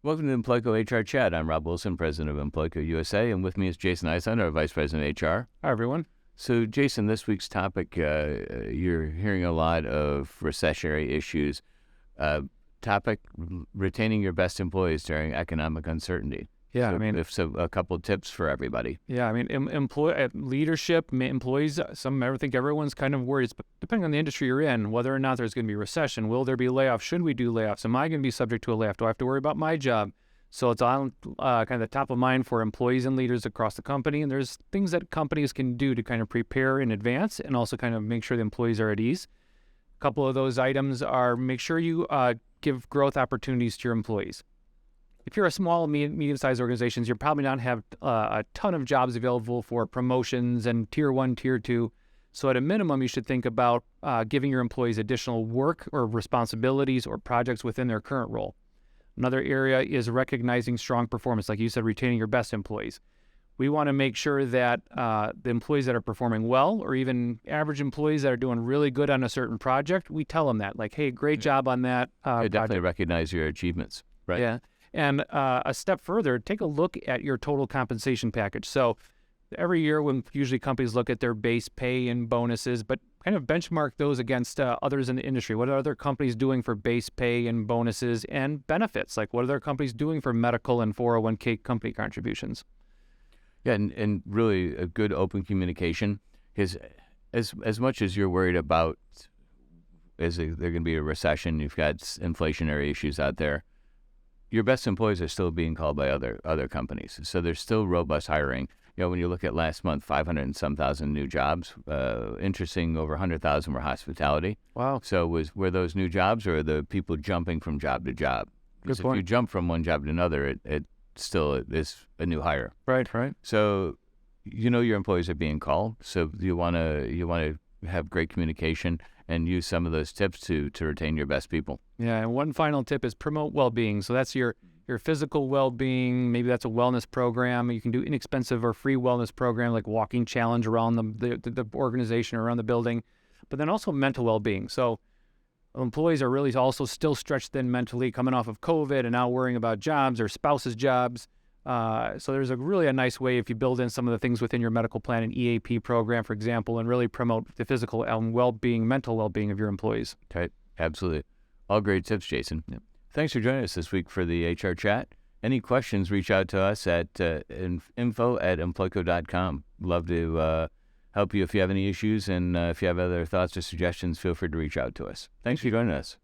Welcome to Employco HR Chat. I'm Rob Wilson, president of Employco USA, and with me is Jason Eisen, our vice president of HR. Hi, everyone. So, Jason, this week's topic, you're hearing a lot of recessionary issues. Topic, retaining your best employees during economic uncertainty. Yeah, a couple of tips for everybody. Yeah, leadership, employees, I think everyone's kind of worried, but depending on the industry you're in, whether or not there's going to be recession, will there be layoffs? Should we do layoffs? Am I going to be subject to a layoff? Do I have to worry about my job? So it's on kind of the top of mind for employees and leaders across the company. And there's things that companies can do to kind of prepare in advance and also kind of make sure the employees are at ease. A couple of those items are make sure you give growth opportunities to your employees. If you're a small, medium-sized organizations, you're probably not have a ton of jobs available for promotions and tier 1, tier 2. So at a minimum, you should think about giving your employees additional work or responsibilities or projects within their current role. Another area is recognizing strong performance, like you said, retaining your best employees. We want to make sure that the employees that are performing well, or even average employees that are doing really good on a certain project, we tell them that, like, hey, great job on that Definitely recognize your achievements, right? Yeah. And a step further, take a look at your total compensation package. So every year when usually companies look at their base pay and bonuses, but kind of benchmark those against others in the industry. What are other companies doing for base pay and bonuses and benefits? Like, what are other companies doing for medical and 401k company contributions? Yeah, and really a good open communication is as much as you're worried about is there going to be a recession, you've got inflationary issues out there. Your best employees are still being called by other companies. So there's still robust hiring. You know, when you look at last month, 500 and some thousand new jobs. Interesting, over 100,000 were hospitality. Wow. So were those new jobs, or are the people jumping from job to job? Because if you jump from one job to another, it still is a new hire. Right. So you know your employees are being called. So you want to have great communication and use some of those tips to retain your best people. Yeah, and one final tip is promote well-being. So that's your physical well-being. Maybe that's a wellness program. You can do inexpensive or free wellness program like walking challenge around the organization or around the building, but then also mental well-being. So employees are really also still stretched thin mentally, coming off of COVID and now worrying about jobs or spouses' jobs. So there's a nice way if you build in some of the things within your medical plan and EAP program, for example, and really promote the physical and well-being, mental well-being of your employees. Right. Absolutely. All great tips, Jason. Yep. Thanks for joining us this week for the HR Chat. Any questions, reach out to us at info@employco.com. Love to help you if you have any issues, and if you have other thoughts or suggestions, feel free to reach out to us. Thanks for joining us.